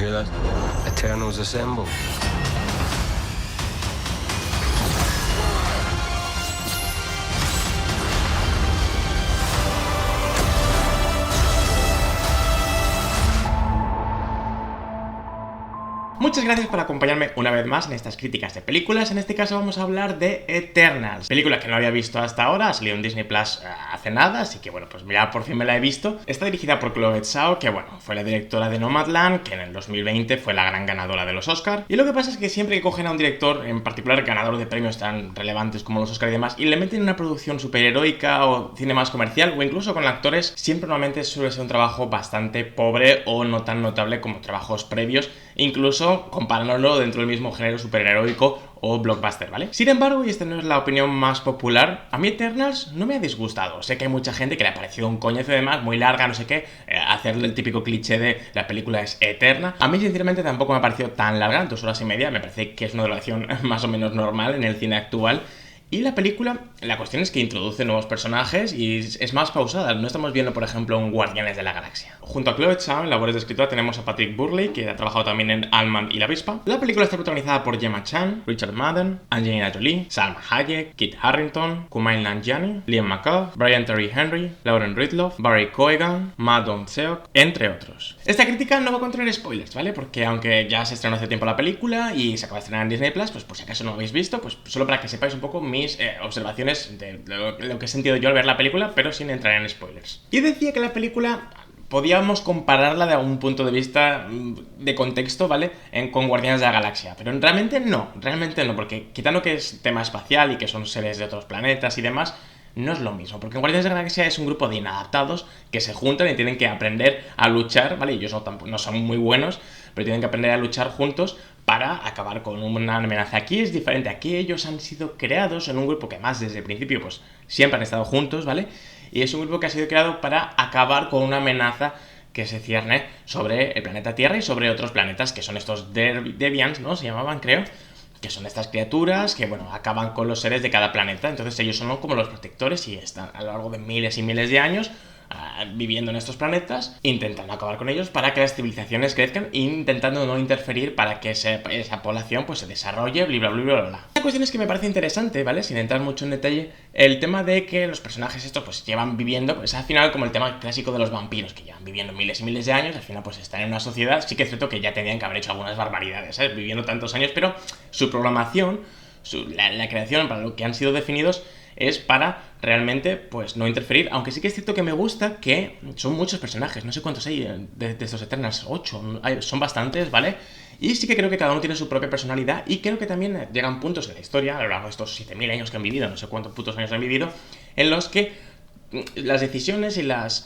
hear that? Eternals assemble. Muchas gracias por acompañarme una vez más en estas críticas de películas. En este caso vamos a hablar de Eternals, película que no había visto hasta ahora, ha salido en Disney Plus hace nada, así que bueno, pues ya por fin me la he visto. Está dirigida por Chloe Zhao, que bueno, fue la directora de Nomadland, que en el 2020 fue la gran ganadora de los Oscar. Y lo que pasa es que siempre que cogen a un director, en particular ganador de premios tan relevantes como los Oscar y demás, y le meten una producción superheroica o cine más comercial, o incluso con actores, siempre normalmente suele ser un trabajo bastante pobre o no tan notable como trabajos previos, incluso comparándolo dentro del mismo género superheroico o blockbuster, ¿vale? Sin embargo, y esta no es la opinión más popular, a mí Eternals no me ha disgustado. Sé que hay mucha gente que le ha parecido un coñazo y demás, muy larga, no sé qué, hacerle el típico cliché de la película es eterna. A mí sinceramente tampoco me ha parecido tan larga, 2 horas y media, me parece que es una duración más o menos normal en el cine actual. Y la película, la cuestión es que introduce nuevos personajes y es más pausada. No estamos viendo, por ejemplo, un Guardianes de la Galaxia. Junto a Chloe Zhao, en labores de escritura, tenemos a Patrick Burley, que ha trabajado también en Ant-Man y la Avispa. La película está protagonizada por Gemma Chan, Richard Madden, Angelina Jolie, Salma Hayek, Kit Harington, Kumail Nanjiani, Liam McCall, Brian Tyree Henry, Lauren Ridloff, Barry Keoghan, Ma Dong-seok, entre otros. Esta crítica no va a contener spoilers, ¿vale? Porque aunque ya se estrenó hace tiempo la película y se acaba de estrenar en Disney Plus, pues por si acaso no lo habéis visto, pues solo para que sepáis un poco mis observaciones de lo que he sentido yo al ver la película, pero sin entrar en spoilers. Y decía que la película podíamos compararla de algún punto de vista de contexto, ¿vale? Con Guardianes de la Galaxia, pero realmente no, porque quitando que es tema espacial y que son seres de otros planetas y demás, no es lo mismo, porque en Guardianes de la Galaxia es un grupo de inadaptados que se juntan y tienen que aprender a luchar, ¿vale? Ellos no son muy buenos, pero tienen que aprender a luchar juntos para acabar con una amenaza. Aquí es diferente, aquí ellos han sido creados en un grupo que más desde el principio pues siempre han estado juntos, ¿vale? Y es un grupo que ha sido creado para acabar con una amenaza que se cierne sobre el planeta Tierra y sobre otros planetas que son estos Deviants, ¿no? Se llamaban, creo, que son estas criaturas que, bueno, acaban con los seres de cada planeta. Entonces ellos son como los protectores y están a lo largo de miles y miles de años viviendo en estos planetas, intentando acabar con ellos para que las civilizaciones crezcan e intentando no interferir para que esa población pues se desarrolle, bla, bla, bla, bla, bla. La cuestión es que me parece interesante, ¿vale? Sin entrar mucho en detalle, el tema de que los personajes estos pues llevan viviendo, pues al final como el tema clásico de los vampiros, que llevan viviendo miles y miles de años, al final pues están en una sociedad, sí que es cierto que ya tenían que haber hecho algunas barbaridades, ¿sabes? Viviendo tantos años, pero su programación, la creación para lo que han sido definidos es para realmente pues no interferir, aunque sí que es cierto que me gusta que son muchos personajes, no sé cuántos hay de estos Eternals, 8, son bastantes, ¿vale? Y sí que creo que cada uno tiene su propia personalidad y creo que también llegan puntos en la historia, a lo largo de estos 7000 años que han vivido, no sé cuántos putos años han vivido, en los que las decisiones y la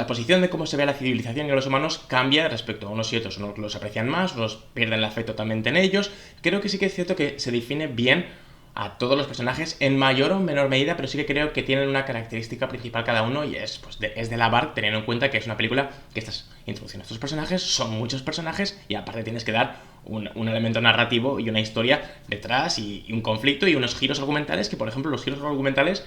posición de cómo se ve la civilización y a los humanos cambia respecto a unos y otros. Unos los aprecian más, unos pierden el afecto totalmente en ellos. Creo que sí que es cierto que se define bien a todos los personajes en mayor o menor medida, pero sí que creo que tienen una característica principal cada uno y es de alabar, teniendo en cuenta que es una película que estás introduciendo a estos personajes, son muchos personajes y aparte tienes que dar un elemento narrativo y una historia detrás y un conflicto y unos giros argumentales que, por ejemplo, los giros argumentales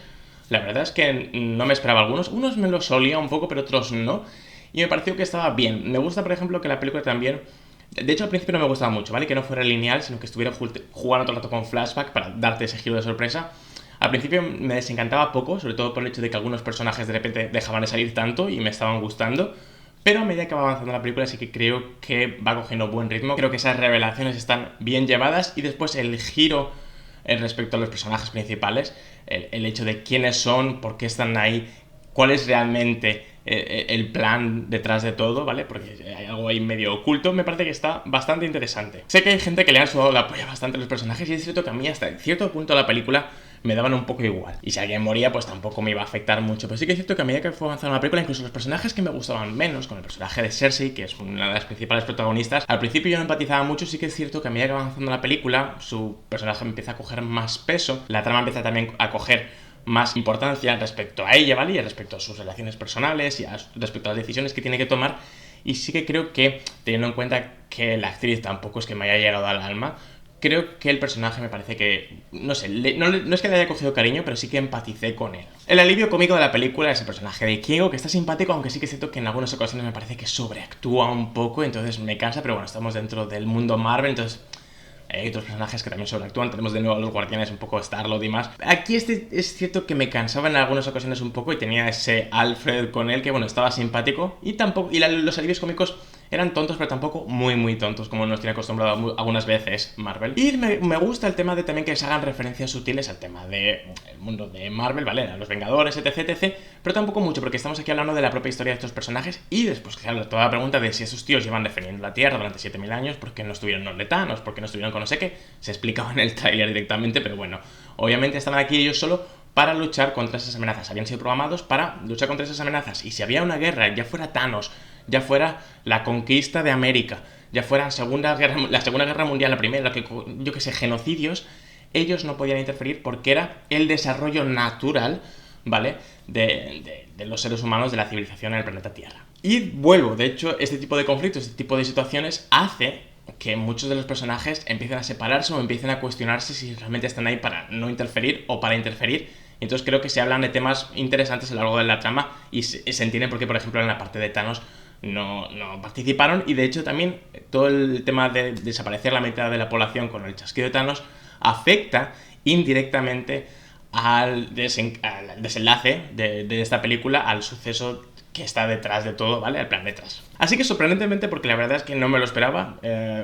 la verdad es que no me esperaba algunos. Unos me los olía un poco, pero otros no. Y me pareció que estaba bien. Me gusta, por ejemplo, que la película también... De hecho, al principio no me gustaba mucho, ¿vale? Que no fuera lineal, sino que estuviera jugando todo el rato con flashback para darte ese giro de sorpresa. Al principio me desencantaba poco, sobre todo por el hecho de que algunos personajes de repente dejaban de salir tanto y me estaban gustando. Pero a medida que va avanzando la película sí que creo que va cogiendo buen ritmo. Creo que esas revelaciones están bien llevadas y después el giro respecto a los personajes principales, el hecho de quiénes son, por qué están ahí, cuál es realmente el plan detrás de todo, ¿vale? Porque hay algo ahí medio oculto, me parece que está bastante interesante. Sé que hay gente que le han sudado la polla bastante a los personajes y es cierto que a mí hasta cierto punto de la película me daban un poco igual. Y si alguien moría, pues tampoco me iba a afectar mucho. Pero sí que es cierto que a medida que fue avanzando la película, incluso los personajes que me gustaban menos, con el personaje de Cersei, que es una de las principales protagonistas, al principio yo no empatizaba mucho, sí que es cierto que a medida que va avanzando la película, su personaje empieza a coger más peso, la trama empieza también a coger más importancia respecto a ella, ¿vale? Y respecto a sus relaciones personales y respecto a las decisiones que tiene que tomar. Y sí que creo que, teniendo en cuenta que la actriz tampoco es que me haya llegado al alma, creo que el personaje me parece que, no sé, no es que le haya cogido cariño, pero sí que empaticé con él. El alivio cómico de la película es el personaje de Kingo, que está simpático, aunque sí que es cierto que en algunas ocasiones me parece que sobreactúa un poco, entonces me cansa, pero bueno, estamos dentro del mundo Marvel, entonces hay otros personajes que también sobreactúan. Tenemos de nuevo a los Guardianes, un poco Star-Lord y más. Aquí es cierto que me cansaba en algunas ocasiones un poco y tenía ese Alfred con él que, bueno, estaba simpático y tampoco, los alivios cómicos eran tontos, pero tampoco muy tontos, como nos tiene acostumbrado algunas veces Marvel. Y me gusta el tema de también que se hagan referencias sutiles al tema del mundo de Marvel, ¿vale? A los Vengadores, etc, pero tampoco mucho, porque estamos aquí hablando de la propia historia de estos personajes y después, claro, toda la pregunta de si esos tíos llevan defendiendo la Tierra durante 7000 años, ¿por qué no estuvieron los Letanos? ¿Por qué no estuvieron con no sé qué? Se explicaba en el tráiler directamente, pero bueno, obviamente estaban aquí ellos solo para luchar contra esas amenazas. Habían sido programados para luchar contra esas amenazas. Y si había una guerra, ya fuera Thanos, ya fuera la conquista de América, ya fuera la Segunda Guerra Mundial, la primera, yo que sé, genocidios, ellos no podían interferir porque era el desarrollo natural, ¿vale?, de los seres humanos, de la civilización en el planeta Tierra. Y vuelvo, de hecho, este tipo de conflictos, este tipo de situaciones hace que muchos de los personajes empiecen a separarse o empiecen a cuestionarse si realmente están ahí para no interferir o para interferir. Entonces creo que se hablan de temas interesantes a lo largo de la trama y se entiende por qué, por ejemplo, en la parte de Thanos no participaron, y de hecho también todo el tema de desaparecer la mitad de la población con el chasquido de Thanos afecta indirectamente al desenlace de esta película, al suceso que está detrás de todo, ¿vale? El plan detrás. Así que sorprendentemente, porque la verdad es que no me lo esperaba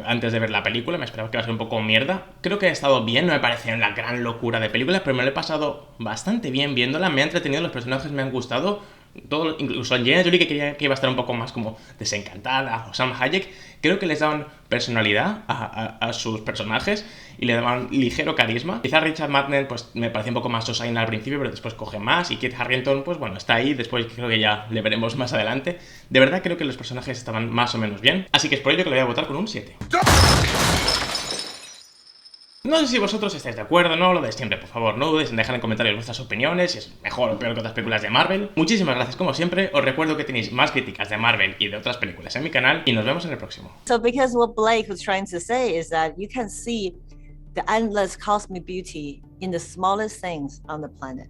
antes de ver la película, me esperaba que iba a ser un poco mierda. Creo que ha estado bien, no me pareció la gran locura de película, pero me lo he pasado bastante bien viéndola, me ha entretenido, los personajes me han gustado. Todo, incluso Angelina Jolie, que quería que iba a estar un poco más como desencantada, o Sam Hayek, creo que les daban personalidad a sus personajes y le daban ligero carisma. Quizá Richard Madden pues me parecía un poco más sosaina al principio, pero después coge más, y Kit Harington pues bueno, está ahí, después creo que ya le veremos más adelante. De verdad creo que los personajes estaban más o menos bien, así que es por ello que lo voy a votar con un 7. No sé si vosotros estáis de acuerdo, no, lo de siempre, por favor, no dudéis en dejar en comentarios vuestras opiniones, si es mejor o peor que otras películas de Marvel. Muchísimas gracias como siempre, os recuerdo que tenéis más críticas de Marvel y de otras películas en mi canal, y nos vemos en el próximo. So because what Blake was trying to say is that you can see the endless cosmic beauty in the smallest things on the planet.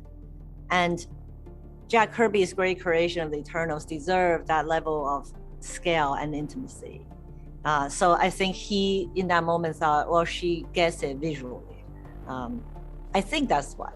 And Jack Kirby's great creation of the Eternals deserve that level of scale and intimacy. So I think he, in that moment, thought, well, she gets it visually. I think that's why.